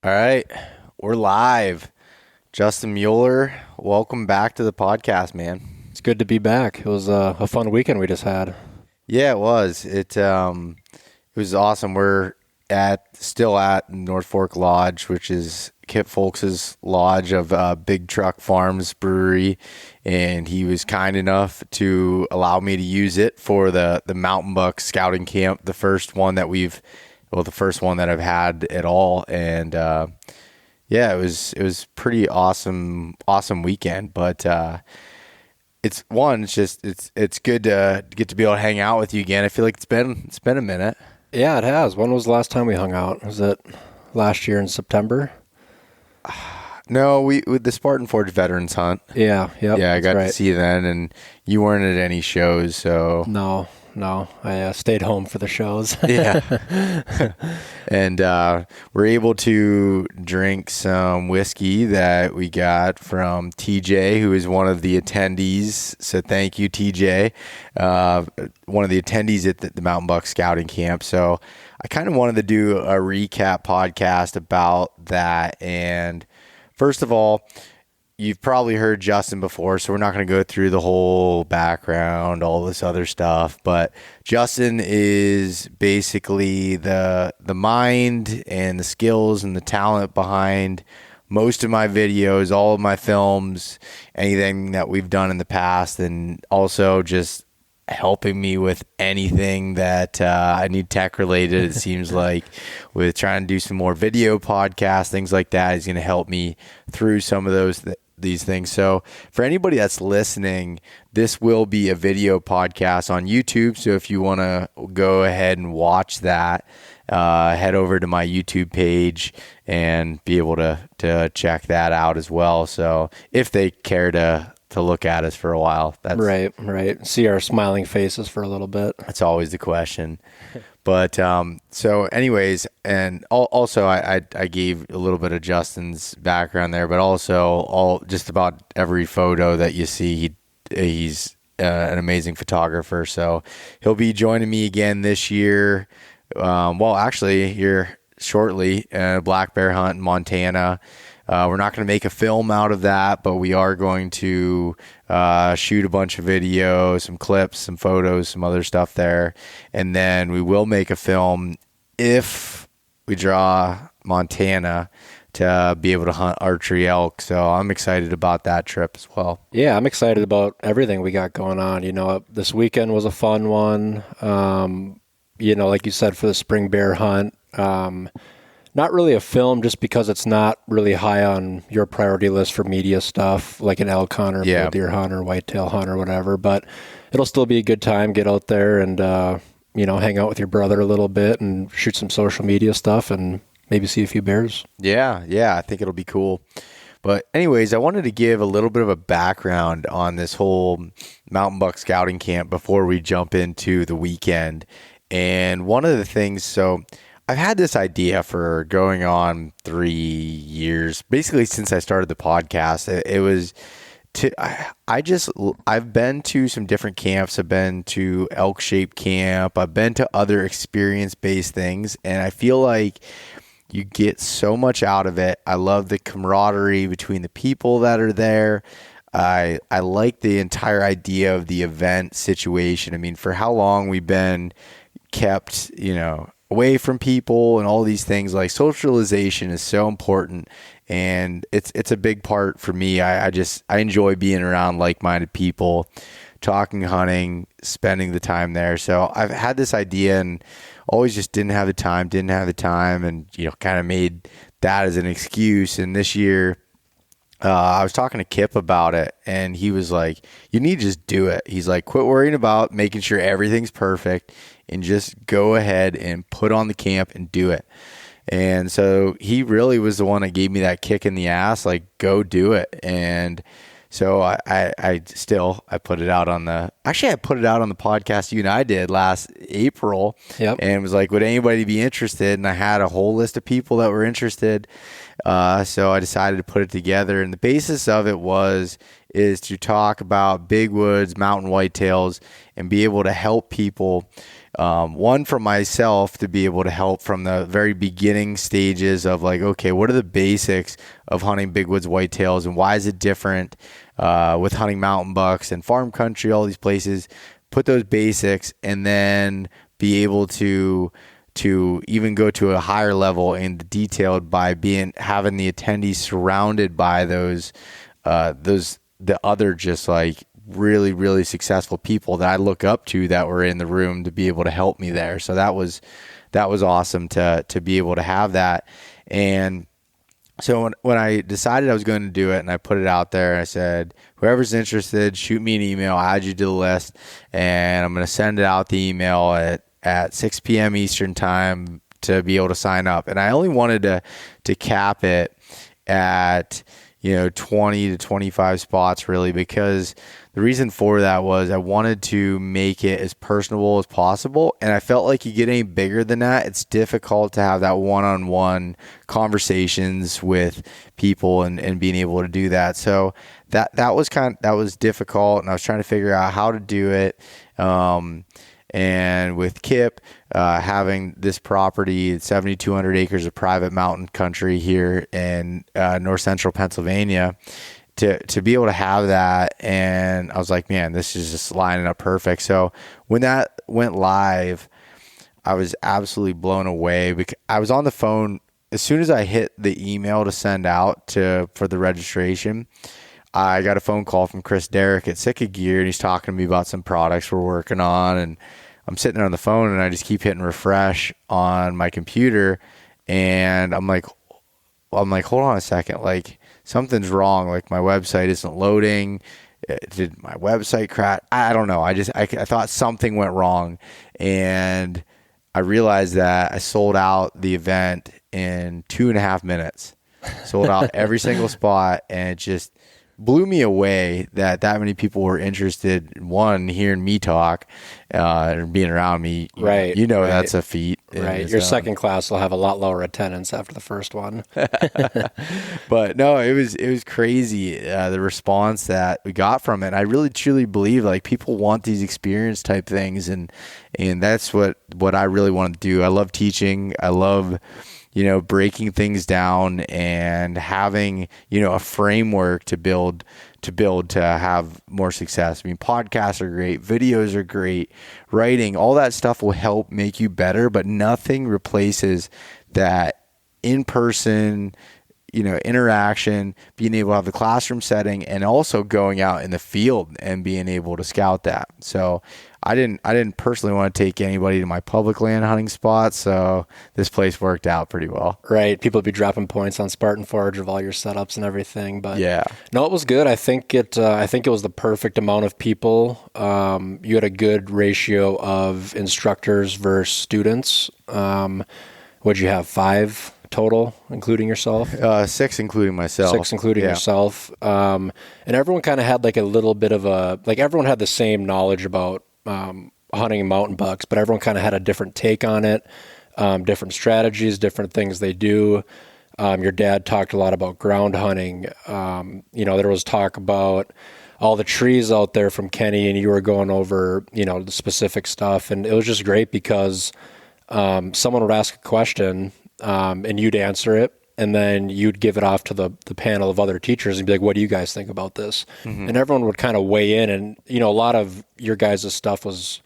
All right, we're live. Justin Mueller, welcome back to the podcast, man. It's good to be back. It was a fun weekend we just had. Yeah, it was. It was awesome. We're still at North Fork Lodge, which is Kip Folks's lodge of Big Truck Farms Brewery, and he was kind enough to allow me to use it for the Mountain Buck Scouting Camp, the first one that the first one that I've had at all, and yeah, it was pretty awesome weekend. But it's good to get to be able to hang out with you again. I feel like it's been a minute. Yeah, it has. When was the last time we hung out? Was it last year in September? No, we with the Spartan Forge Veterans Hunt. Yeah, yep. Yeah, I got right. to see you then, and you weren't at any shows, so No. I stayed home for the shows. yeah. And we're able to drink some whiskey that we got from TJ, who is one of the attendees. So thank you, TJ, one of the attendees at the Mountain Buck Scouting Camp. So I kind of wanted to do a recap podcast about that. And first of all, you've probably heard Justin before, so we're not going to go through the whole background, all this other stuff. But Justin is basically the mind and the skills and the talent behind most of my videos, all of my films, anything that we've done in the past, and also just helping me with anything that I need tech related. It seems like with trying to do some more video podcasts, things like that, he's going to help me through some of these things. So for anybody that's listening, this will be a video podcast on YouTube. So if you want to go ahead and watch that, head over to my YouTube page and be able to check that out as well. So if they care to look at us for a while, that's Right. See our smiling faces for a little bit. that's always the question. But so anyways, and also I gave a little bit of Justin's background there, but also just about every photo that you see, he's an amazing photographer. So he'll be joining me again this year. Well, actually here shortly, black bear hunt in Montana. We're not going to make a film out of that, but we are going to shoot a bunch of video, some clips, some photos, some other stuff there. And then we will make a film if we draw Montana to be able to hunt archery elk. So I'm excited about that trip as well. Yeah, I'm excited about everything we got going on. This weekend was a fun one. Like you said, for the spring bear hunt. Not really a film just because it's not really high on your priority list for media stuff like an elk hunt or bull deer hunt or whitetail hunt or whatever, but it'll still be a good time. Get out there and, hang out with your brother a little bit and shoot some social media stuff and maybe see a few bears. Yeah, I think it'll be cool. But anyways, I wanted to give a little bit of a background on this whole Mountain Buck Scouting Camp before we jump into the weekend. And one of the things, so I've had this idea for going on 3 years, basically since I started the podcast. I've been to some different camps. I've been to Elk Shape Camp. I've been to other experience-based things, and I feel like you get so much out of it. I love the camaraderie between the people that are there. I like the entire idea of the event situation. I mean, for how long we've been kept, away from people and all these things, like socialization is so important, and it's a big part for me. I enjoy being around like-minded people, talking hunting, spending the time there. So I've had this idea and always just didn't have the time and kind of made that as an excuse. And this year I was talking to Kip about it, and he was like, you need to just do it. He's like, quit worrying about making sure everything's perfect and just go ahead and put on the camp and do it. And so he really was the one that gave me that kick in the ass, like, go do it. And so I put it out on the podcast you and I did last April. Yep. And was like, would anybody be interested? And I had a whole list of people that were interested. So I decided to put it together, and the basis of it is to talk about big woods, mountain whitetails, and be able to help people one for myself to be able to help from the very beginning stages of like, okay, what are the basics of hunting big woods whitetails and why is it different with hunting mountain bucks and farm country, all these places, put those basics, and then be able to even go to a higher level in the detailed by having the attendees surrounded by the other just like really, really successful people that I look up to that were in the room to be able to help me there. So that was awesome to be able to have that. And so when I decided I was going to do it and I put it out there, I said, whoever's interested, shoot me an email, I'll add you to the list, and I'm going to send it out the email at 6 p.m. Eastern time to be able to sign up. And I only wanted to cap it at 20 to 25 spots really, because the reason for that was I wanted to make it as personable as possible. And I felt like you get any bigger than that, it's difficult to have that one-on-one conversations with people and being able to do that. So that was difficult, and I was trying to figure out how to do it. And with Kip having this property, 7,200 acres of private mountain country here in north central Pennsylvania, to be able to have that, and I was like, man, this is just lining up perfect. So when that went live, I was absolutely blown away, because I was on the phone as soon as I hit the email to send out for the registration. I got a phone call from Chris Derrick at Sitka Gear, and he's talking to me about some products we're working on, and I'm sitting there on the phone, and I just keep hitting refresh on my computer, and I'm like, hold on a second, like something's wrong, like my website isn't loading. Did my website crash? I don't know. I thought something went wrong, and I realized that I sold out the event in 2.5 minutes. Sold out every single spot, and it just blew me away that many people were interested in hearing me talk and being around me. Right. Right. That's a feat. Right. Your second class will have a lot lower attendance after the first one. But no, it was crazy, the response that we got from it. I really truly believe like people want these experience type things, and that's what I really want to do. I love teaching. I love breaking things down and having, a framework to build to have more success. I mean, podcasts are great, videos are great, writing, all that stuff will help make you better, but nothing replaces that in-person, interaction, being able to have the classroom setting, and also going out in the field and being able to scout that. So I didn't personally want to take anybody to my public land hunting spots, so this place worked out pretty well. Right. People would be dropping points on Spartan Forge of all your setups and everything. But yeah. No, it was good. I think it was the perfect amount of people. You had a good ratio of instructors versus students. What'd you have? 5 total, including yourself? 6, including myself. 6, including yourself. And everyone kind of had like a little bit of everyone had the same knowledge about hunting mountain bucks, but everyone kind of had a different take on it, different strategies, different things they do. Your dad talked a lot about ground hunting. There was talk about all the trees out there from Kenny, and you were going over, the specific stuff. And it was just great because someone would ask a question and you'd answer it, and then you'd give it off to the panel of other teachers and be like, what do you guys think about this? Mm-hmm. And everyone would kind of weigh in, and, a lot of your guys' stuff was,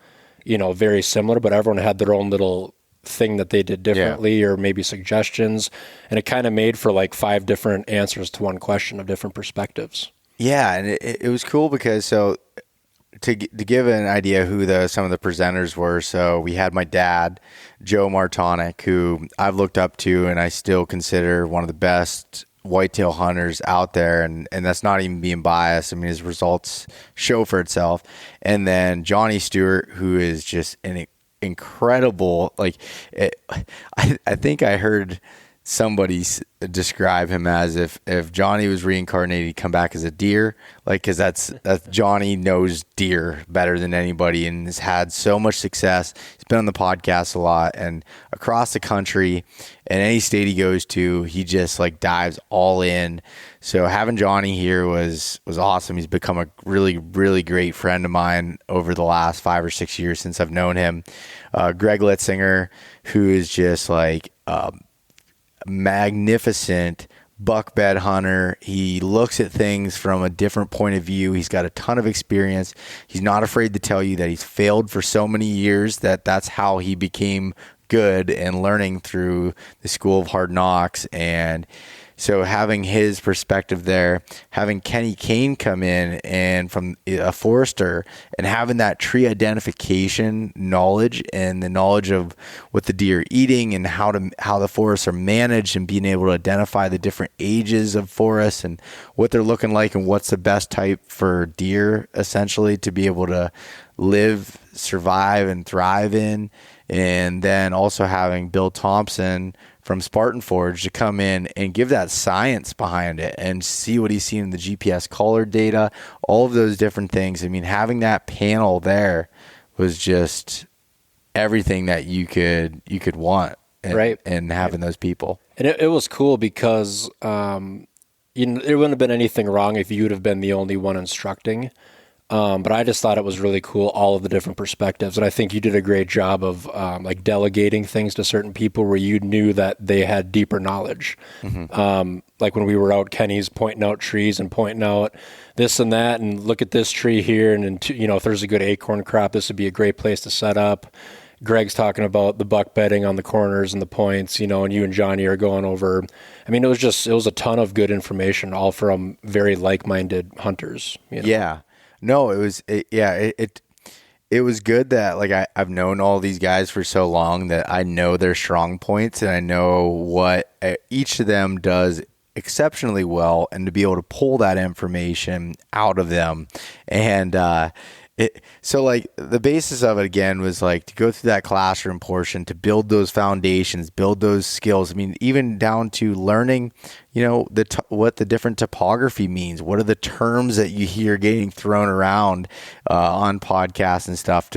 very similar, but everyone had their own little thing that they did differently, or maybe suggestions. And it kind of made for like 5 different answers to one question of different perspectives. Yeah. And it was cool because to give an idea who some of the presenters were, so we had my dad, Beau Martonik, who I've looked up to and I still consider one of the best whitetail hunters out there, and that's not even being biased. I mean, his results show for itself. And then Johnny Stewart, who is just an incredible, I think I heard describe him as if Johnny was reincarnated, he'd come back as a deer, like, because that's Johnny knows deer better than anybody and has had so much success. He's been on the podcast a lot and across the country, and any state he goes to, he just like dives all in. So having Johnny here was awesome. He's become a really, really great friend of mine over the last 5 or 6 years since I've known him. Greg Litzinger, who is just like magnificent buck bed hunter. He looks at things from a different point of view. He's got a ton of experience. He's not afraid to tell you that he's failed for so many years that's how he became good and learning through the School of Hard Knocks. And so having his perspective there, having Kenny Kane come in and from a forester and having that tree identification knowledge and the knowledge of what the deer are eating and how the forests are managed and being able to identify the different ages of forests and what they're looking like and what's the best type for deer essentially to be able to live, survive, and thrive in. And then also having Bill Thompson from Spartan Forge to come in and give that science behind it and see what he's seen in the GPS collar data, all of those different things. I mean, having that panel there was just everything that you could want, right? And having those people. And it was cool because there wouldn't have been anything wrong if you would have been the only one instructing. But I just thought it was really cool, all of the different perspectives. And I think you did a great job of like delegating things to certain people where you knew that they had deeper knowledge. Mm-hmm. Like when we were out, Kenny's pointing out trees and pointing out this and that, and look at this tree here. And if there's a good acorn crop, this would be a great place to set up. Greg's talking about the buck bedding on the corners and the points, and you and Johnny are going over. I mean, it was a ton of good information, all from very like-minded hunters. Yeah. No, it was good that like I've known all these guys for so long that I know their strong points and I know what each of them does exceptionally well, and to be able to pull that information out of them. And so like the basis of it again was like to go through that classroom portion, to build those foundations, build those skills. I mean, even down to learning, what the different topography means. What are the terms that you hear getting thrown around on podcasts and stuff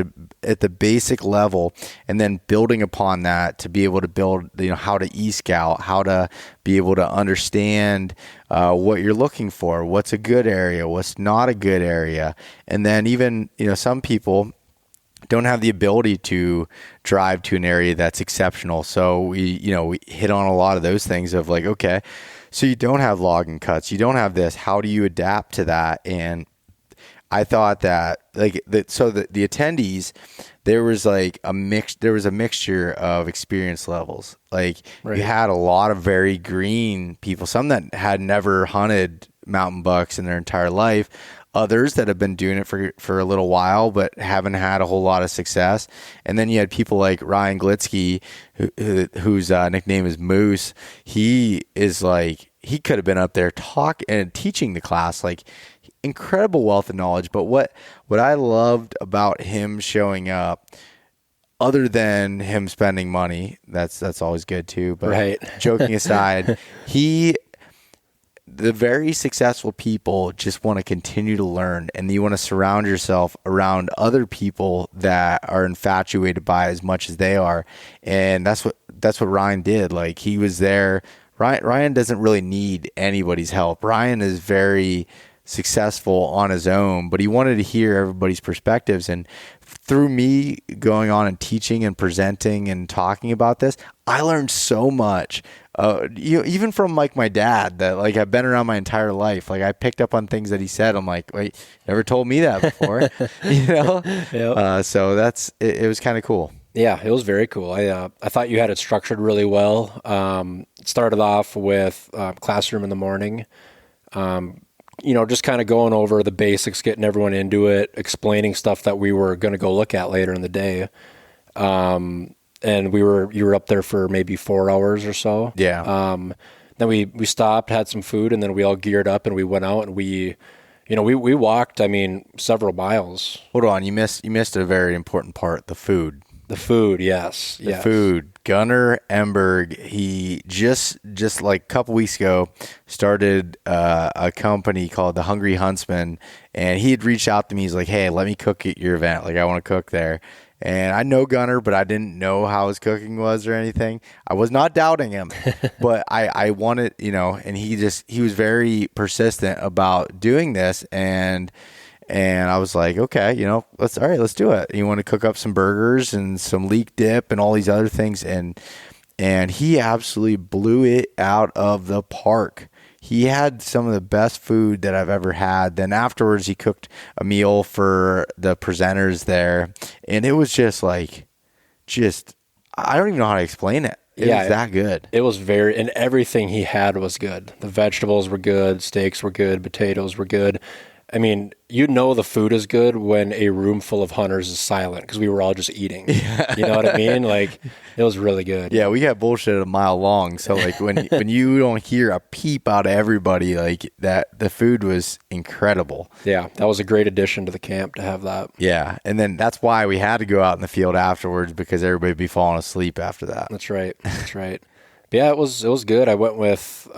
at the basic level, and then building upon that to be able to build, how to e-scout, how to be able to understand what you're looking for, what's a good area, what's not a good area. And then even, some people don't have the ability to drive to an area that's exceptional. So we hit on a lot of those things of like, okay, so you don't have logging cuts, you don't have this, how do you adapt to that? And I thought that the attendees, there was a mixture of experience levels. Like right. You had a lot of very green people, some that had never hunted mountain bucks in their entire life, others that have been doing it for a little while but haven't had a whole lot of success. And then you had people like Ryan Glitsky, whose nickname is Moose. He could have been up there teaching the class, like incredible wealth of knowledge. But what I loved about him showing up, other than him spending money, that's always good too, but right. Joking aside, the very successful people just want to continue to learn, and you want to surround yourself around other people that are infatuated by as much as they are. And that's what Ryan did. Like he was there. Ryan doesn't really need anybody's help. Ryan is very successful on his own, but he wanted to hear everybody's perspectives. And through me going on and teaching and presenting and talking about this, I learned so much. Even from like my dad, that like I've been around my entire life. Like I picked up on things that he said. I'm like, wait, never told me that before. Yep. So it was kind of cool. Yeah, it was very cool. I thought you had it structured really well. It started off with classroom in the morning. Just kind of going over the basics, getting everyone into it, explaining stuff that we were going to go look at later in the day. And you were up there for maybe 4 hours or so. Yeah. Then we stopped, had some food, and then we all geared up and we went out and we walked, several miles. Hold on. You missed a very important part, the food. The food, yes. The food. Gunnar Emberg, he just like a couple weeks ago started a company called the Hungry Huntsman, and he had reached out to me. He's like, hey, let me cook at your event. Like, I want to cook there. And I know Gunnar, but I didn't know how his cooking was or anything. I was not doubting him, but I wanted, and he was very persistent about doing this. And I was like, okay, let's do it. You want to cook up some burgers and some leek dip and all these other things. And he absolutely blew it out of the park. He had some of the best food that I've ever had. Then afterwards, he cooked a meal for the presenters there. And it was I don't even know how to explain it. It was that good. It was and everything he had was good. The vegetables were good. Steaks were good. Potatoes were good. I mean, the food is good when a room full of hunters is silent because we were all just eating. You know what I mean? Like, it was really good. Yeah, we got bullshit a mile long. So, like, when you don't hear a peep out of everybody, like, that, the food was incredible. Yeah, that was a great addition to the camp to have that. Yeah, and then that's why we had to go out in the field afterwards because everybody would be falling asleep after that. That's right. But yeah, it was good. I went with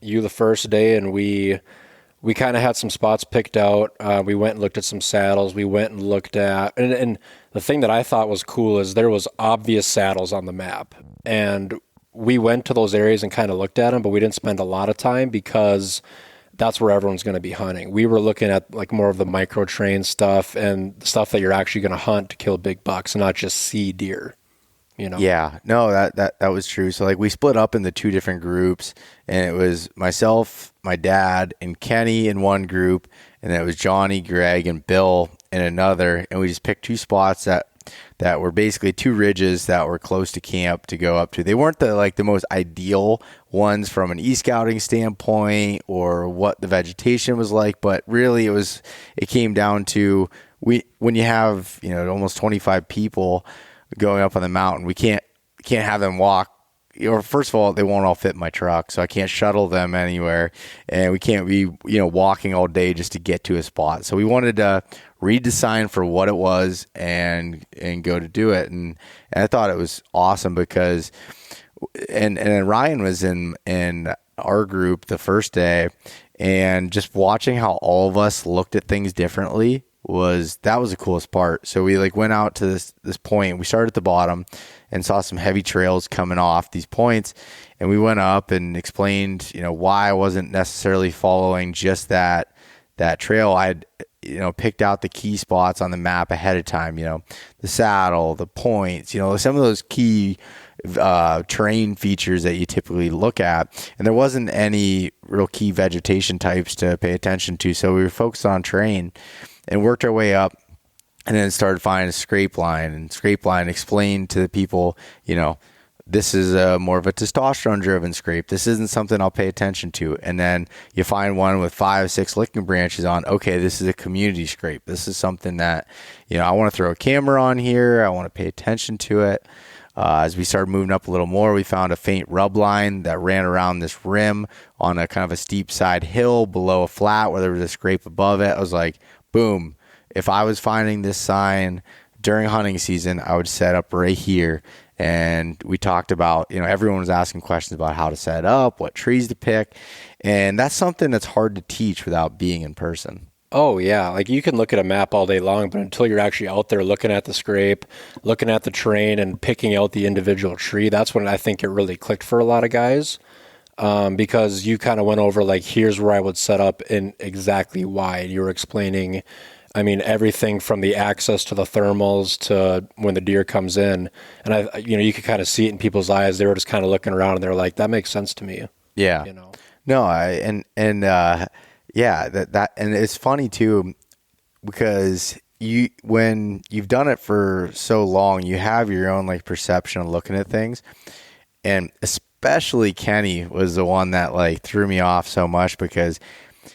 you the first day, and we kind of had some spots picked out. We went and looked at some saddles. We went and looked at, and the thing that I thought was cool is there was obvious saddles on the map. And we went to those areas and kind of looked at them, but we didn't spend a lot of time because that's where everyone's going to be hunting. We were looking at like more of the micro train stuff and stuff that you're actually going to hunt to kill big bucks and not just see deer. Yeah, no, that was true. So like we split up into two different groups, and it was myself, my dad, and Kenny in one group, and then it was Johnny, Greg, and Bill in another. And we just picked two spots that were basically two ridges that were close to camp to go up to. They weren't the most ideal ones from an e-scouting standpoint or what the vegetation was like, but really it came down to when you have almost 25 people going up on the mountain, we can't have them walk. Or first of all, they won't all fit in my truck, so I can't shuttle them anywhere, and we can't be walking all day just to get to a spot. So we wanted to read the sign for what it was and go to do it, and I thought it was awesome because and then Ryan was in our group the first day, and just watching how all of us looked at things differently was the coolest part. So we went out to this point. We started at the bottom and saw some heavy trails coming off these points, and we went up and explained why I wasn't necessarily following just that trail. I'd picked out the key spots on the map ahead of time, the saddle, the points, some of those key terrain features that you typically look at, and there wasn't any real key vegetation types to pay attention to. So we were focused on terrain and worked our way up, and then started finding a scrape line, and scrape line explained to the people, this is more of a testosterone driven scrape. This isn't something I'll pay attention to. And then you find one with 5, 6 licking branches on. Okay, this is a community scrape. This is something that, I want to throw a camera on here. I want to pay attention to it. As we started moving up a little more, we found a faint rub line that ran around this rim on a kind of a steep side hill below a flat where there was a scrape above it. I was like, boom. If I was finding this sign during hunting season, I would set up right here. And we talked about, everyone was asking questions about how to set up, what trees to pick. And that's something that's hard to teach without being in person. Oh, yeah. You can look at a map all day long, but until you're actually out there looking at the scrape, looking at the terrain and picking out the individual tree, that's when I think it really clicked for a lot of guys. Because you kind of went over, here's where I would set up and exactly why. You were explaining, everything from the access to the thermals to when the deer comes in. And you could kind of see it in people's eyes. They were just kind of looking around and they were like, that makes sense to me. Yeah. No, and it's funny too, because when you've done it for so long, you have your own perception of looking at things. And especially Kenny was the one that threw me off so much, because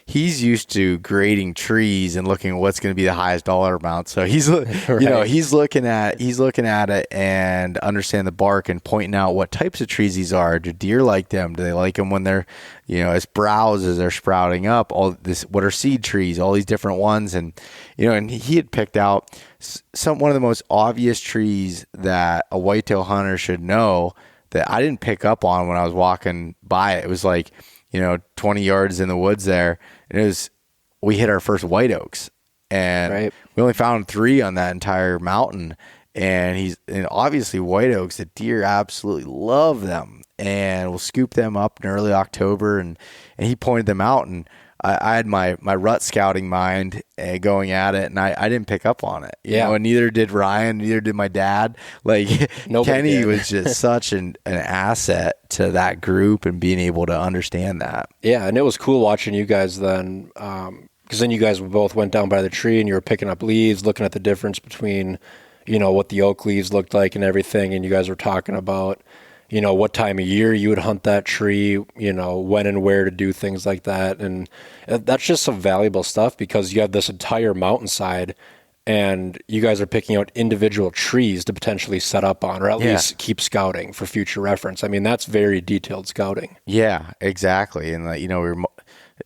he's used to grading trees and looking at what's going to be the highest dollar amount. So he's, Right. he's looking at it and understand the bark and pointing out what types of trees these are. Do deer like them? Do they like them when they're, as browse as they're sprouting up? All this, what are seed trees? All these different ones, and and he had picked out one of the most obvious trees that a whitetail hunter should know that I didn't pick up on when I was walking by it. It was like, 20 yards in the woods there. And we hit our first white oaks, and Right. we only found 3 on that entire mountain. And obviously white oaks, the deer absolutely love them, and we'll scoop them up in early October. And he pointed them out, and I had my rut scouting mind going at it, and I didn't pick up on it. And neither did Ryan, neither did my dad. Like Kenny did. was just such an asset to that group and being able to understand that. Yeah, and it was cool watching you guys then, because then you guys both went down by the tree and you were picking up leaves, looking at the difference between, what the oak leaves looked like and everything, and you guys were talking about, what time of year you would hunt that tree, when and where to do things like that. And that's just some valuable stuff because you have this entire mountainside and you guys are picking out individual trees to potentially set up on, or at least keep scouting for future reference. I mean, that's very detailed scouting. Yeah, exactly. And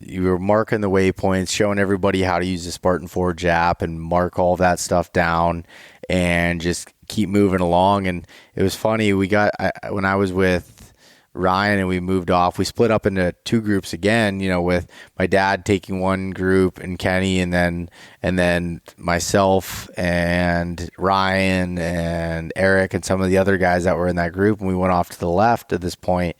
you were marking the waypoints, showing everybody how to use the Spartan Forge app and mark all that stuff down and just keep moving along. And it was funny. When I was with Ryan and we moved off, we split up into 2 groups again, with my dad taking one group and Kenny, and then myself and Ryan and Eric and some of the other guys that were in that group. And we went off to the left at this point,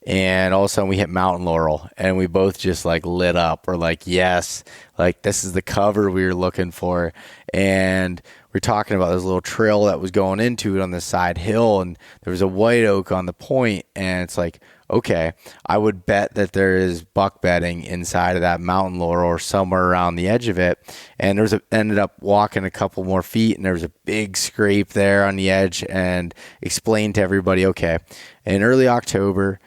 and all of a sudden we hit Mountain Laurel, and we both just like lit up. We're like, yes, like this is the cover we were looking for. And we're talking about this little trail that was going into it on the side hill, and there was a white oak on the point, and it's like, okay, I would bet that there is buck bedding inside of that Mountain Laurel or somewhere around the edge of it. And ended up walking a couple more feet, and there was a big scrape there on the edge, and explained to everybody, okay, in early October,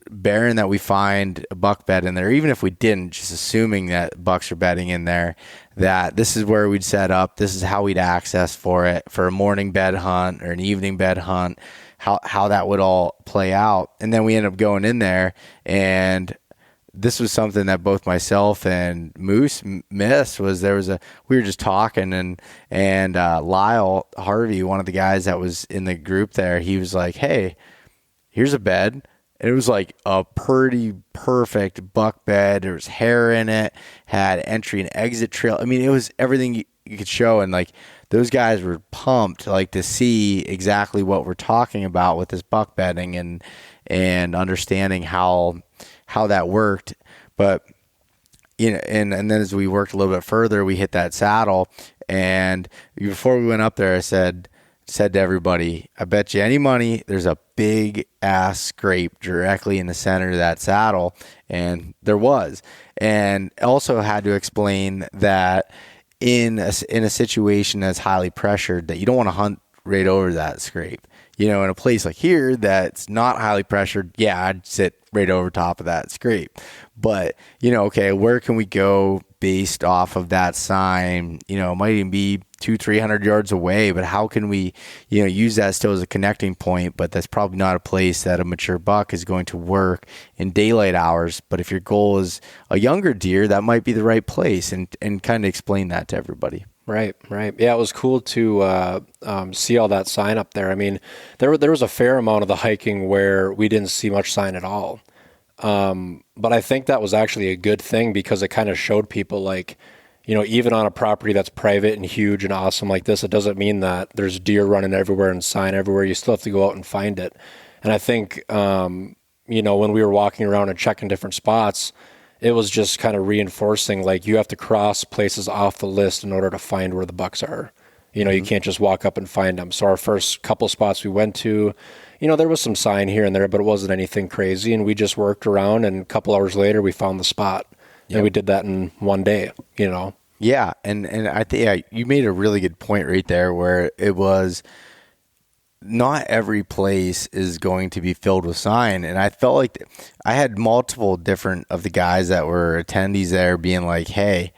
bearing that we find a buck bed in there, even if we didn't, just assuming that bucks are bedding in there, that this is where we'd set up, this is how we'd access for it, for a morning bed hunt or an evening bed hunt, how that would all play out. And then we ended up going in there, and this was something that both myself and Moose missed. We were just talking, and Lyle Harvey, one of the guys that was in the group there, he was like, hey, here's a bed. And it was like a pretty perfect buck bed. There was hair in it, had entry and exit trail. I mean, it was everything you could show. And like those guys were pumped like to see exactly what we're talking about with this buck bedding and understanding how that worked. But and then as we worked a little bit further, we hit that saddle. And before we went up there, I said to everybody, I bet you any money there's a big ass scrape directly in the center of that saddle. And there was. And also had to explain that in a situation that's highly pressured, that you don't want to hunt right over that scrape. In a place like here that's not highly pressured, yeah, I'd sit right over top of that scrape. But, okay, where can we go based off of that sign? It might even be 200-300 yards away, but how can we, use that still as a connecting point? But that's probably not a place that a mature buck is going to work in daylight hours. But if your goal is a younger deer, that might be the right place, and kind of explain that to everybody. Right. Yeah, it was cool to see all that sign up there. I mean, there was a fair amount of the hiking where we didn't see much sign at all. But I think that was actually a good thing because it kind of showed people like, even on a property that's private and huge and awesome like this, it doesn't mean that there's deer running everywhere and sign everywhere. You still have to go out and find it. And I think, when we were walking around and checking different spots, it was just kind of reinforcing, like, you have to cross places off the list in order to find where the bucks are. You can't just walk up and find them. So our first couple spots we went to, there was some sign here and there, but it wasn't anything crazy. And we just worked around, and a couple hours later we found the spot. Yep. And we did that in one day, Yeah. And I think you made a really good point right there where it was, not every place is going to be filled with sign. And I felt like I had multiple different of the guys that were attendees there being like, hey,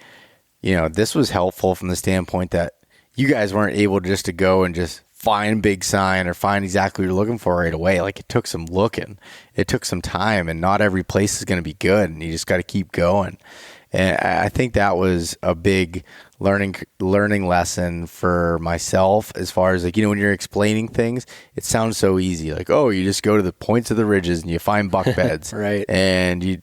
this was helpful from the standpoint that you guys weren't able just to go and just find big sign or find exactly what you're looking for right away. Like, it took some looking, it took some time, and not every place is going to be good, and you just got to keep going. And I think that was a big learning lesson for myself, as far as, like, when you're explaining things, it sounds so easy. Like, oh, you just go to the points of the ridges and you find buck beds. Right. And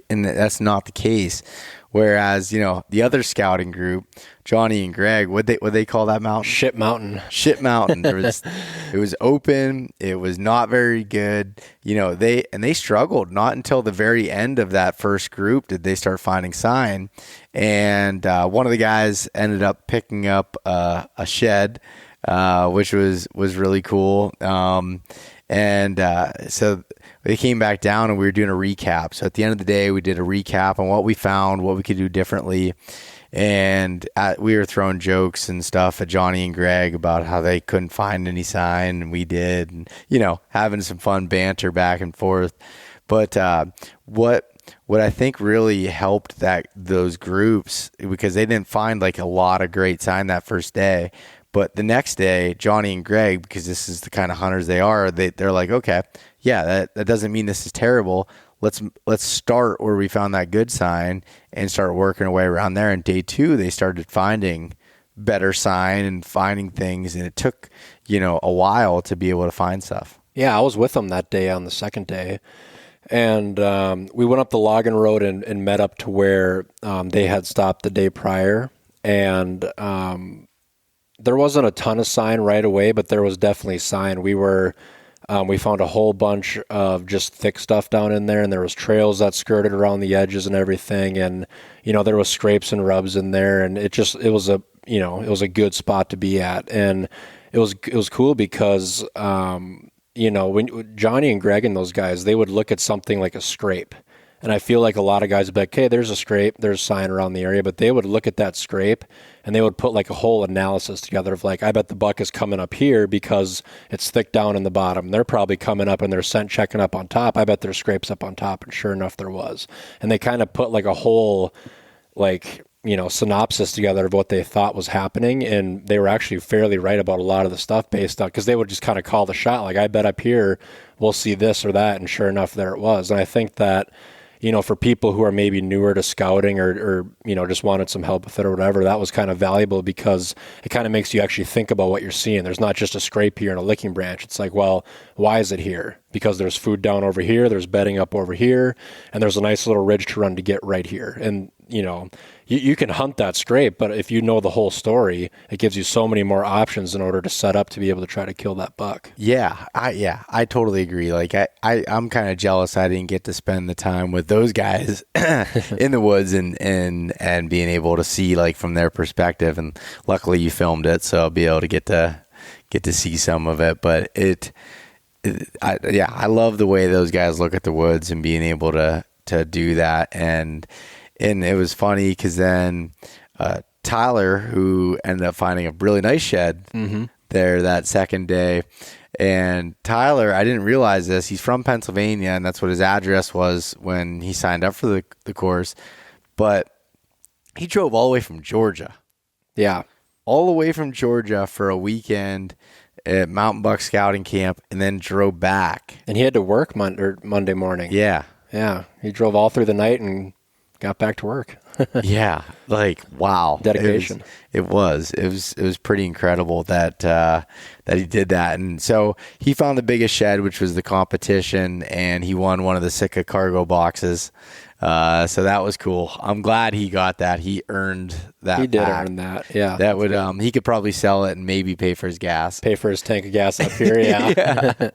and that's not the case. Whereas, the other scouting group, Johnny and Greg, what they call that mountain? Shit Mountain. Shit Mountain. It was open. It was not very good. They struggled. Not until the very end of that first group did they start finding sign. And one of the guys ended up picking up a shed, which was really cool. So they came back down and we were doing a recap. So at the end of the day, we did a recap on what we found, what we could do differently. And we were throwing jokes and stuff at Johnny and Greg about how they couldn't find any sign, and we did, and, having some fun banter back and forth. But what I think really helped those groups, because they didn't find like a lot of great sign that first day, but the next day, Johnny and Greg, because this is the kind of hunters they are, they're like, okay, yeah, that doesn't mean this is terrible. Let's start where we found that good sign and start working our way around there. And day 2, they started finding better sign and finding things, and it took, a while to be able to find stuff. Yeah, I was with them that day on the second day. And we went up the logging road and met up to where they had stopped the day prior. And there wasn't a ton of sign right away, but there was definitely sign. We found a whole bunch of just thick stuff down in there, and there was trails that skirted around the edges and everything. And, there was scrapes and rubs in there, and it was a good spot to be at. And it was cool because, when Johnny and Greg and those guys, they would look at something like a scrape. And I feel like a lot of guys would be like, hey, there's a scrape, there's sign around the area. But they would look at that scrape and they would put like a whole analysis together of like, I bet the buck is coming up here because it's thick down in the bottom. They're probably coming up and they're scent checking up on top. I bet there's scrapes up on top. And sure enough, there was. And they kind of put like a whole, synopsis together of what they thought was happening. And they were actually fairly right about a lot of the stuff based on, because they would just kind of call the shot. Like, I bet up here we'll see this or that. And sure enough, there it was. And I think that, for people who are maybe newer to scouting or just wanted some help with it or whatever, that was kind of valuable because it kind of makes you actually think about what you're seeing. There's not just a scrape here and a licking branch. It's like, well, why is it here? Because there's food down over here, there's bedding up over here, and there's a nice little ridge to run to get right here. And, you can hunt that scrape, but if you know the whole story, it gives you so many more options in order to set up to be able to try to kill that buck. Yeah, I totally agree. Like, I'm kind of jealous I didn't get to spend the time with those guys in the woods and being able to see, like, from their perspective. And luckily you filmed it, so I'll be able to get to see some of it. But I love the way those guys look at the woods and being able to do that. And it was funny because then Tyler, who ended up finding a really nice shed there that second day, and Tyler, I didn't realize this, he's from Pennsylvania, and that's what his address was when he signed up for the course, but he drove all the way from Georgia. Yeah. All the way from Georgia for a weekend at Mountain Buck Scouting Camp, and then drove back. And he had to work Monday morning. Yeah. Yeah. He drove all through the night and got back to work. Yeah, like, wow, dedication. It was pretty incredible that he did that. And so he found the biggest shed, which was the competition, and he won one of the Sitka cargo boxes. So that was cool. I'm glad he got that. He earned that. He did earn that. Yeah, that would he could probably sell it and maybe pay for his gas, pay for his tank of gas up here. Yeah.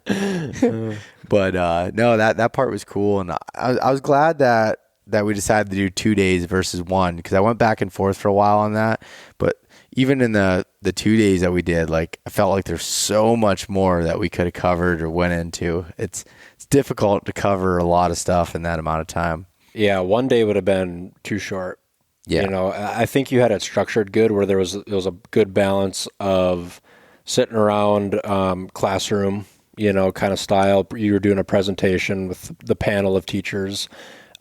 But no, that part was cool, and I was glad that we decided to do 2 days versus one, because I went back and forth for a while on that. But even in the 2 days that we did, like, I felt like there's so much more that we could have covered or went into. It's difficult to cover a lot of stuff in that amount of time. Yeah, 1 day would have been too short. Yeah. I think you had it structured good where it was a good balance of sitting around classroom, kind of style. You were doing a presentation with the panel of teachers.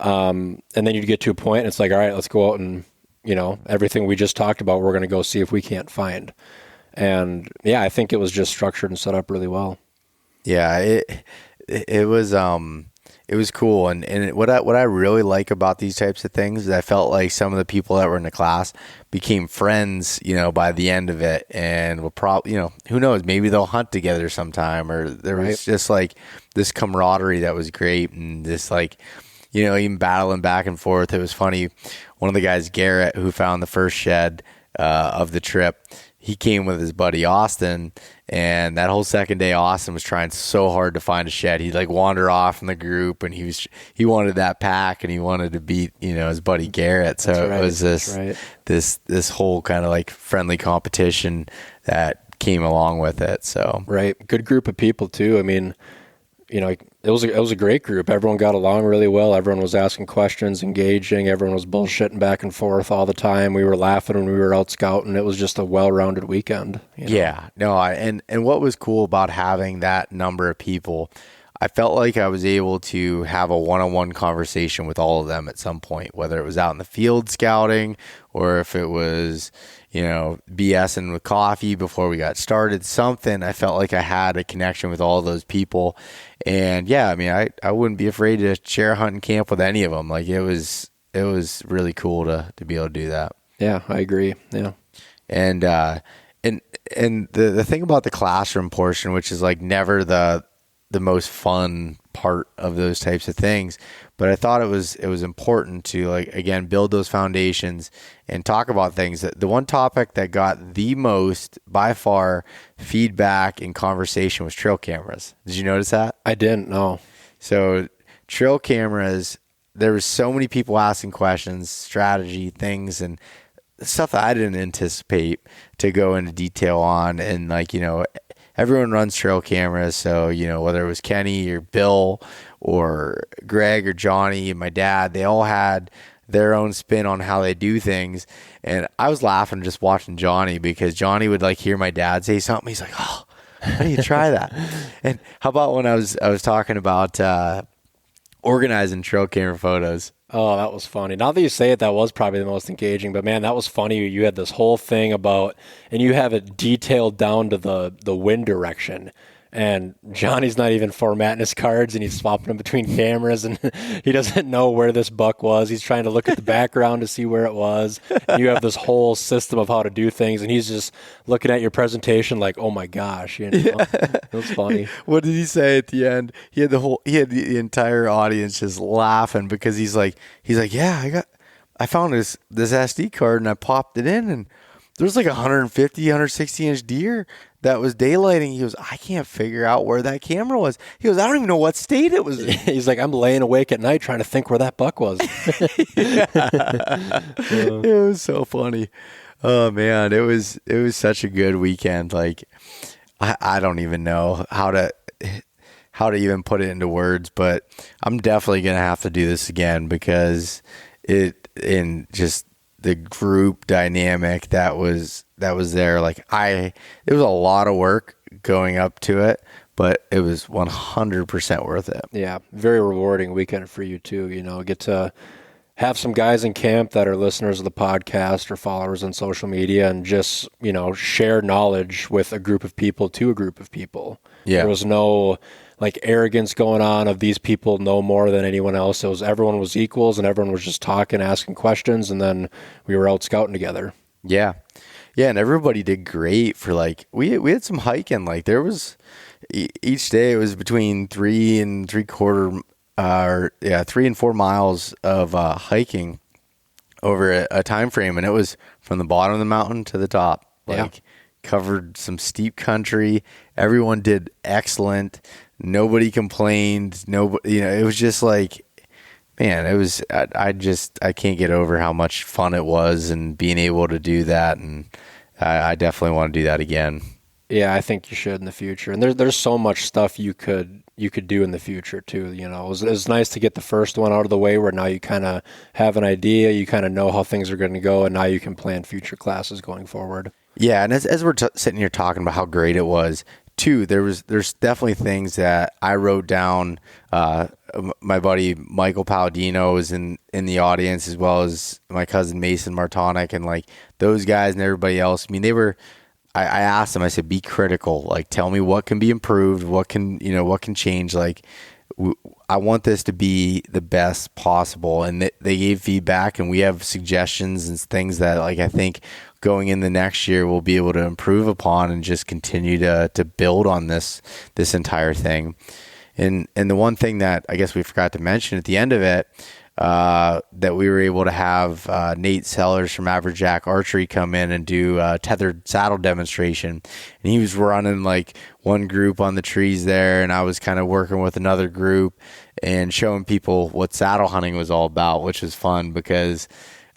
And then you'd get to a point and it's like, all right, let's go out and, everything we just talked about, we're going to go see if we can't find. And yeah, I think it was just structured and set up really well. Yeah, it was cool. And what I really like about these types of things is I felt like some of the people that were in the class became friends, by the end of it, and will probably, who knows, maybe they'll hunt together sometime, or there was just like this camaraderie that was great, and this like, even battling back and forth. It was funny. One of the guys, Garrett, who found the first shed of the trip, he came with his buddy Austin, and that whole second day, Austin was trying so hard to find a shed. He'd like wander off from the group, and he wanted that pack, and he wanted to beat his buddy Garrett. So it was this whole kind of like friendly competition that came along with it. So good group of people too. I mean, it was a great group. Everyone got along really well. Everyone was asking questions, engaging. Everyone was bullshitting back and forth all the time. We were laughing when we were out scouting. It was just a well-rounded weekend. Yeah, no, and what was cool about having that number of people, I felt like I was able to have a one-on-one conversation with all of them at some point, whether it was out in the field scouting or if it was, BSing with coffee before we got started, something. I felt like I had a connection with all those people. And yeah, I mean, I wouldn't be afraid to share a hunting camp with any of them. Like it was really cool to be able to do that. Yeah, I agree. Yeah. And the thing about the classroom portion, which is like never the most fun part of those types of things, but I thought it was important to, like, again, build those foundations and talk about things. The one topic that got the most by far feedback and conversation was trail cameras. Did you notice that? I didn't, no. So trail cameras, there was so many people asking questions, strategy things, and stuff that I didn't anticipate to go into detail on. And like, everyone runs trail cameras. So, whether it was Kenny or Bill or Greg or Johnny and my dad, they all had their own spin on how they do things. And I was laughing just watching Johnny, because Johnny would like hear my dad say something. He's like, oh, how do you try that? And how about when I was talking about organizing trail camera photos? Oh, that was funny. Now that you say it, that was probably the most engaging. But man, that was funny. You had this whole thing about, and you have it detailed down to the wind direction. And Johnny's not even formatting his cards, and he's swapping them between cameras, and he doesn't know where this buck was. He's trying to look at the background to see where it was. You have this whole system of how to do things, and he's just looking at your presentation like, oh my gosh, It was funny. What did he say at the end? He had the entire audience just laughing, because he's like, yeah, I found this SD card and I popped it in, and there's like 150, 160 inch deer that was daylighting. He goes, I can't figure out where that camera was. He goes, I don't even know what state it was in. He's like, I'm laying awake at night trying to think where that buck was. It was so funny. Oh man, it was such a good weekend. Like I don't even know how to even put it into words, but I'm definitely gonna have to do this again, because just the group dynamic that was there. Like it was a lot of work going up to it, but it was 100% worth it. Yeah. Very rewarding weekend for you too. Get to have some guys in camp that are listeners of the podcast or followers on social media, and just, share knowledge with a group of people to a group of people. Yeah. There was no like arrogance going on of these people know more than anyone else. It was, everyone was equals, and everyone was just talking, asking questions, and then we were out scouting together. Yeah. Yeah. And everybody did great for like, we had some hiking. Like there was each day it was between 3 and 4 miles of hiking over a time frame. And it was from the bottom of the mountain to the top, covered some steep country. Everyone did excellent. Nobody complained. Nobody, it was just like, man, it was, I can't get over how much fun it was, and being able to do that. And I definitely want to do that again. Yeah, I think you should in the future. And there's so much stuff you could do in the future too. It was nice to get the first one out of the way, where now you kind of have an idea, you kind of know how things are going to go, and now you can plan future classes going forward. Yeah, and as we're sitting here talking about how great it was, too, there's definitely things that I wrote down. My buddy Michael Palladino is in the audience, as well as my cousin Mason Martonik, and like those guys and everybody else. I mean, they were. I asked them. I said, "Be critical. Like, tell me what can be improved. What can change. Like, I want this to be the best possible." And they gave feedback, and we have suggestions and things that, like, I think going in the next year we'll be able to improve upon and just continue to build on this entire thing. And the one thing that I guess we forgot to mention at the end of it, that we were able to have Nate Sellers from Average Jack Archery come in and do a tethered saddle demonstration. And he was running like one group on the trees there, and I was kind of working with another group and showing people what saddle hunting was all about, which was fun because,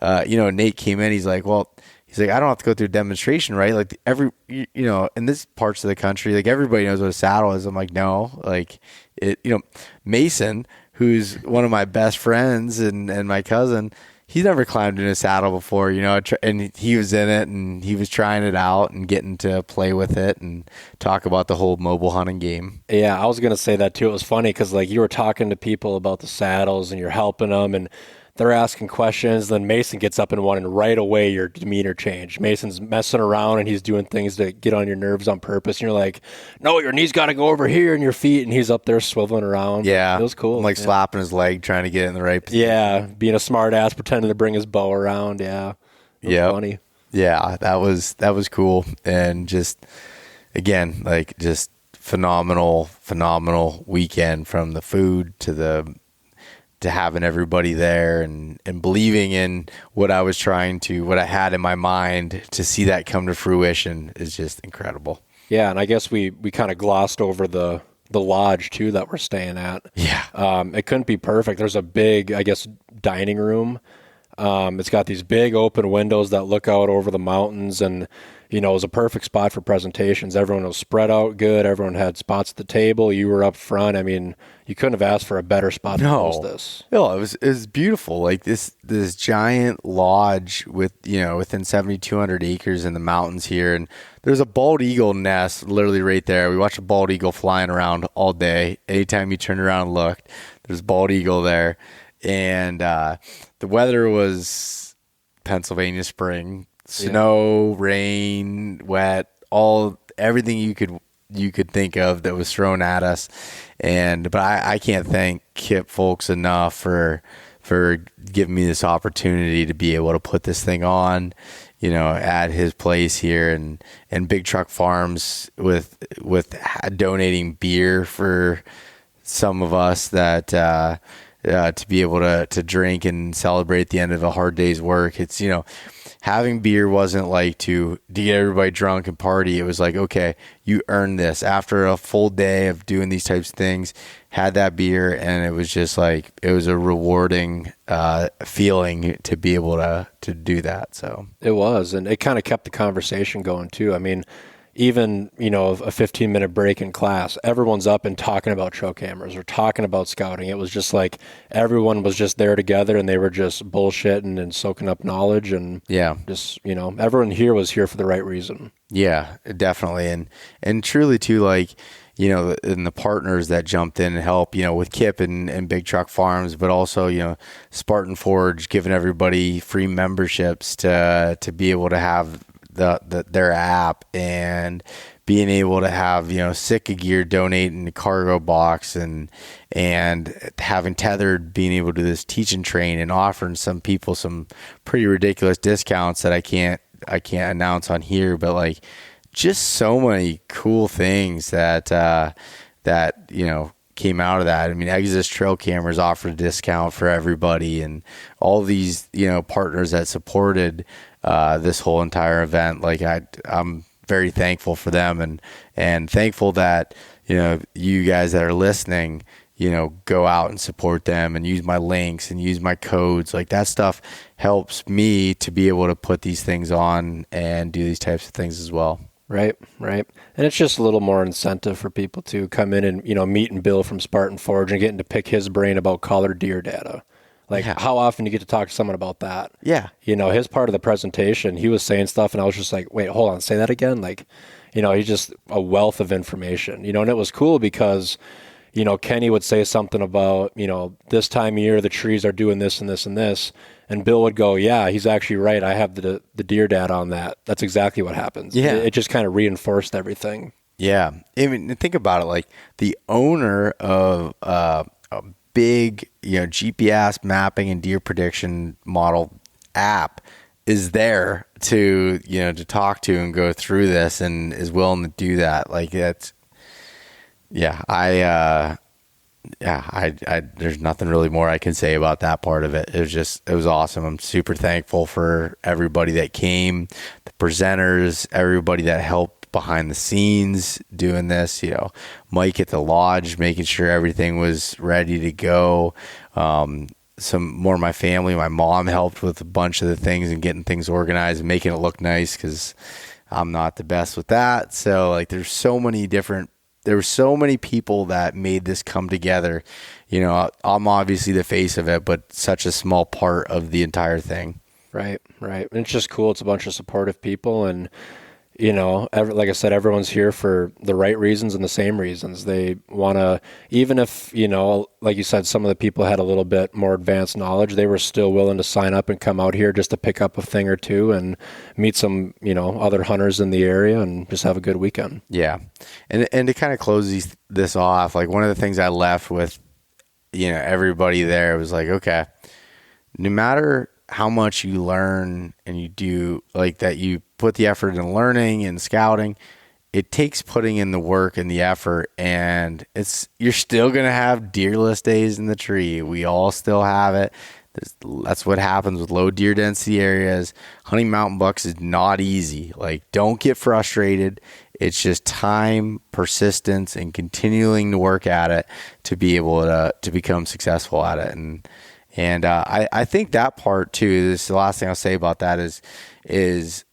Nate came in, he's like, I don't have to go through a demonstration, right? Like in this parts of the country, like everybody knows what a saddle is. I'm like, no, like Mason, who's one of my best friends and my cousin, he's never climbed in a saddle before, and he was in it and he was trying it out and getting to play with it and talk about the whole mobile hunting game. Yeah, I was going to say that too. It was funny because like you were talking to people about the saddles and you're helping them and they're asking questions. Then Mason gets up in one and right away your demeanor changed. Mason's messing around and he's doing things to get on your nerves on purpose. And you're like, no, your knees got to go over here and your feet. And he's up there swiveling around. Yeah. It was cool. I'm like slapping his leg, trying to get it in the right position. Yeah. Being a smart ass, pretending to bring his bow around. Yeah. It was funny. Yeah. That was cool. And just, again, like just phenomenal weekend, from the food to having everybody there and believing in what I had in my mind to see that come to fruition is just incredible. Yeah. And I guess we kind of glossed over the lodge too that we're staying at. Yeah. It couldn't be perfect. There's a big, I guess, dining room. It's got these big open windows that look out over the mountains, and it was a perfect spot for presentations. Everyone was spread out good. Everyone had spots at the table. You were up front. I mean, you couldn't have asked for a better spot to host this. No, it was beautiful. Like this giant lodge with, within 7,200 acres in the mountains here. And there's a bald eagle nest literally right there. We watched a bald eagle flying around all day. Anytime you turned around and looked, there's a bald eagle there. And the weather was Pennsylvania spring, snow, rain, wet, everything you could think of that was thrown at us. But I can't thank Kip Folks enough for giving me this opportunity to be able to put this thing on, at his place here, and Big Truck Farms with donating beer for some of us that to be able to drink and celebrate the end of a hard day's work. It's, having beer wasn't like to get everybody drunk and party. It was like, okay, you earned this after a full day of doing these types of things. Had that beer, and it was just like, it was a rewarding feeling to be able to do that. So it was, and it kind of kept the conversation going too. I mean, even, a 15-minute break in class, everyone's up and talking about trail cameras or talking about scouting. It was just like everyone was just there together and they were just bullshitting and soaking up knowledge. And just, everyone here was here for the right reason. Yeah, definitely. And truly too, like, and the partners that jumped in and helped, with Kip and Big Truck Farms, but also, Spartan Forge, giving everybody free memberships to be able to have their app, and being able to have, Sitka Gear donate in the cargo box, and having Tethered being able to do this teach and train and offering some people some pretty ridiculous discounts that I can't announce on here, but like just so many cool things that came out of that. I mean, Exodus Trail Cameras offered a discount for everybody, and all these, partners that supported this whole entire event. Like I'm very thankful for them, and thankful that, you guys that are listening, go out and support them and use my links and use my codes. Like that stuff helps me to be able to put these things on and do these types of things as well. Right. And it's just a little more incentive for people to come in and, meet and Bill from Spartan Forge and getting to pick his brain about collared deer data. Like, Yeah. how often do you get to talk to someone about that? Yeah. You know, his part of the presentation, he was saying stuff, and I was just like, wait, hold on, say that again? Like, you know, he's just a wealth of information, you know, and it was cool because, you know, Kenny would say something about, you know, this time of year, the trees are doing this and this and this. And Bill would go, yeah, he's actually right. I have the deer data on that. That's exactly what happens. Yeah. It just kind of reinforced everything. Yeah. I mean, think about it. Like the owner of a big, you know, GPS mapping and deer prediction model app is there to, you know, to talk to and go through this and is willing to do that. Like that's, yeah, I there's nothing really more I can say about that part of it. It was awesome. I'm super thankful for everybody that came, the presenters, everybody that helped behind the scenes doing this, you know, Mike at the lodge, making sure everything was ready to go. Some more of my family, my mom helped with a bunch of the things and getting things organized and making it look nice because I'm not the best with that. So like there were so many people that made this come together. You know, I'm obviously the face of it, but such a small part of the entire thing. Right. And it's just cool. It's a bunch of supportive people. And, you know, like I said, everyone's here for the right reasons and the same reasons. They want to, even if, you know, like you said, some of the people had a little bit more advanced knowledge, they were still willing to sign up and come out here just to pick up a thing or two and meet some, you know, other hunters in the area and just have a good weekend. Yeah. And to kind of close this off, like one of the things I left with, you know, everybody there was like, okay, no matter how much you learn and you do like that, you put the effort in learning and scouting, it takes putting in the work and the effort, and you're still going to have deerless days in the tree. We all still have it. That's what happens with low deer density areas. Hunting mountain bucks is not easy. Like, don't get frustrated. It's just time, persistence, and continuing to work at it to be able to become successful at it. And I think that part too, this is the last thing I'll say about that is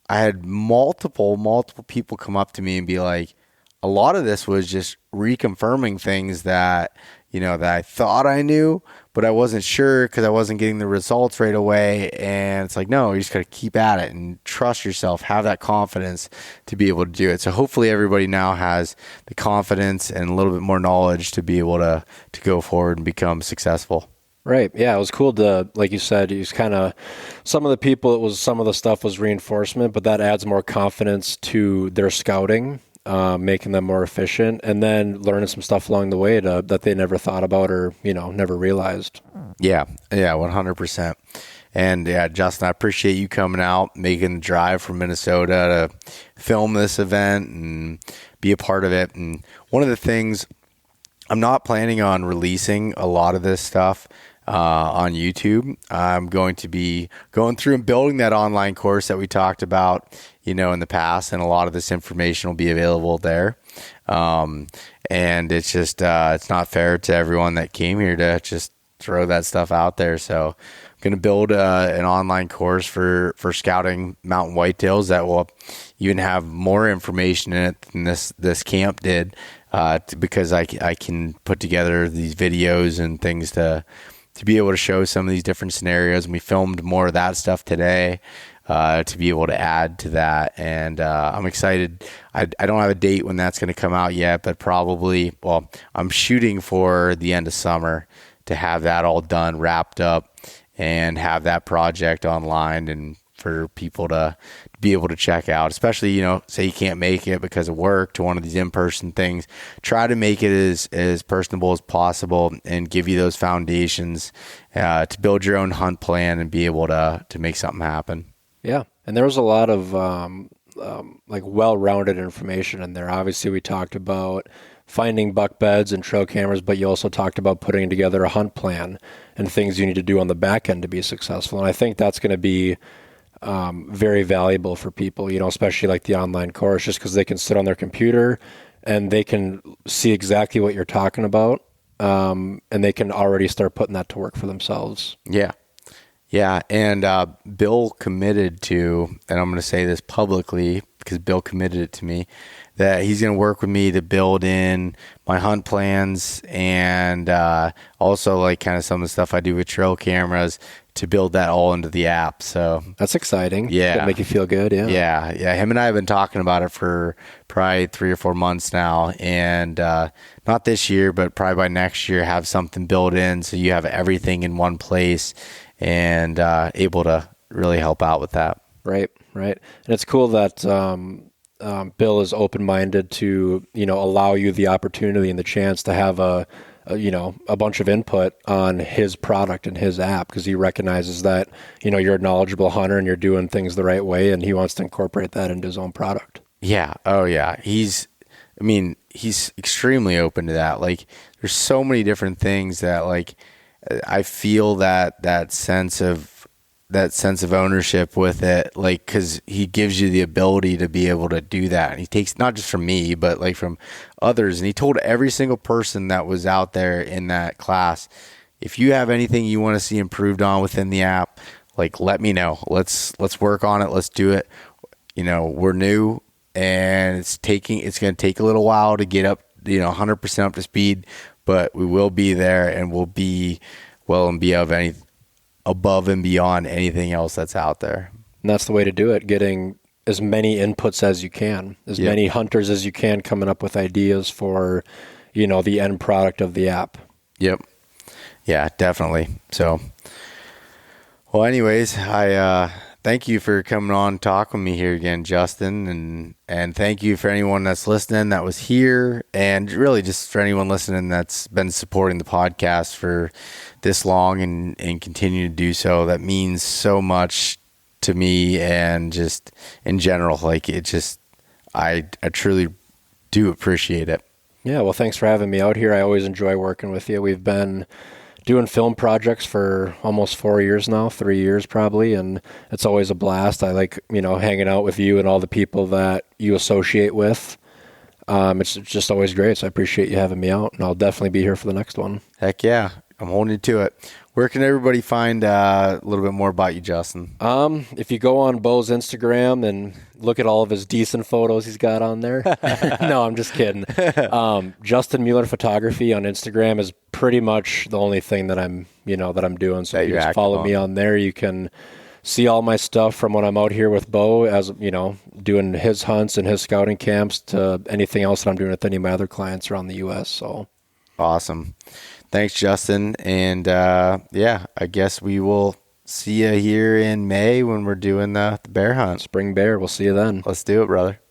I had multiple people come up to me and be like, a lot of this was just reconfirming things that, you know, that I thought I knew, but I wasn't sure because I wasn't getting the results right away. And it's like, no, you just got to keep at it and trust yourself, have that confidence to be able to do it. So hopefully everybody now has the confidence and a little bit more knowledge to be able to go forward and become successful. Right. Yeah, it was cool to, like you said, it was kind of, some of the people, some of the stuff was reinforcement, but that adds more confidence to their scouting, making them more efficient, and then learning some stuff along the way that they never thought about or, you know, never realized. Yeah, 100%. And yeah, Justin, I appreciate you coming out, making the drive from Minnesota to film this event and be a part of it. And one of the things, I'm not planning on releasing a lot of this stuff on YouTube. I'm going to be going through and building that online course that we talked about, you know, in the past, and a lot of this information will be available there. And it's just, it's not fair to everyone that came here to just throw that stuff out there. So I'm going to build an online course for scouting mountain whitetails that will even have more information in it than this camp did, because I can put together these videos and things to be able to show some of these different scenarios. And we filmed more of that stuff today to be able to add to that. And I'm excited. I don't have a date when that's going to come out yet, but probably, well, I'm shooting for the end of summer to have that all done, wrapped up, and have that project online and for people to be able to check out, especially, you know, say you can't make it because of work to one of these in-person things. Try to make it as personable as possible and give you those foundations to build your own hunt plan and be able to make something happen. Yeah. And there was a lot of like well-rounded information in there. Obviously, we talked about finding buck beds and trail cameras, but you also talked about putting together a hunt plan and things you need to do on the back end to be successful. And I think that's going to be very valuable for people, you know, especially like the online course, just because they can sit on their computer and they can see exactly what you're talking about, and they can already start putting that to work for themselves. Yeah. And Bill committed to, and I'm going to say this publicly because Bill committed it to me, that he's going to work with me to build in my hunt plans and also like kind of some of the stuff I do with trail cameras to build that all into the app. So that's exciting. Yeah. It'll make you feel good. Yeah. Yeah. Him and I have been talking about it for probably 3 or 4 months now. And not this year, but probably by next year, have something built in so you have everything in one place and able to really help out with that. Right. And it's cool that Bill is open-minded to, allow you the opportunity and the chance to have a bunch of input on his product and his app, because he recognizes that, you're a knowledgeable hunter and you're doing things the right way, and he wants to incorporate that into his own product. Yeah. Oh yeah. He's extremely open to that. Like, there's so many different things that, like, I feel that sense of ownership with it, like, because he gives you the ability to be able to do that. And he takes not just from me, but like from others. And he told every single person that was out there in that class, if you have anything you want to see improved on within the app, like, let me know. Let's work on it. Let's do it. We're new, and it's going to take a little while to get up, 100% up to speed, but we will be there, and we'll be well and be above and beyond anything else that's out there. And that's the way to do it, getting as many inputs as you can, as many hunters as you can coming up with ideas for, the end product of the app. Yep. Yeah, definitely. So, well, anyways, I thank you for coming on and talking with me here again, Justin, and thank you for anyone that's listening that was here, and really just for anyone listening that's been supporting the podcast for this long and continue to do so. That means so much to me, and just in general, like, it just, I truly do appreciate it. Yeah, well, thanks for having me out here. I always enjoy working with you. We've been doing film projects for almost 4 years now, 3 years probably, and it's always a blast. I like, hanging out with you and all the people that you associate with. It's just always great, so I appreciate you having me out, and I'll definitely be here for the next one. Heck yeah, I'm holding you to it. Where can everybody find a little bit more about you, Justin? If you go on Beau's Instagram and look at all of his decent photos he's got on there. No, I'm just kidding. Justin Mueller Photography on Instagram is pretty much the only thing that I'm doing. So you just follow me on there. You can see all my stuff from when I'm out here with Beau, as doing his hunts and his scouting camps, to anything else that I'm doing with any of my other clients around the U.S. So awesome. Thanks, Justin. And I guess we will see you here in May when we're doing the bear hunt. Spring bear. We'll see you then. Let's do it, brother.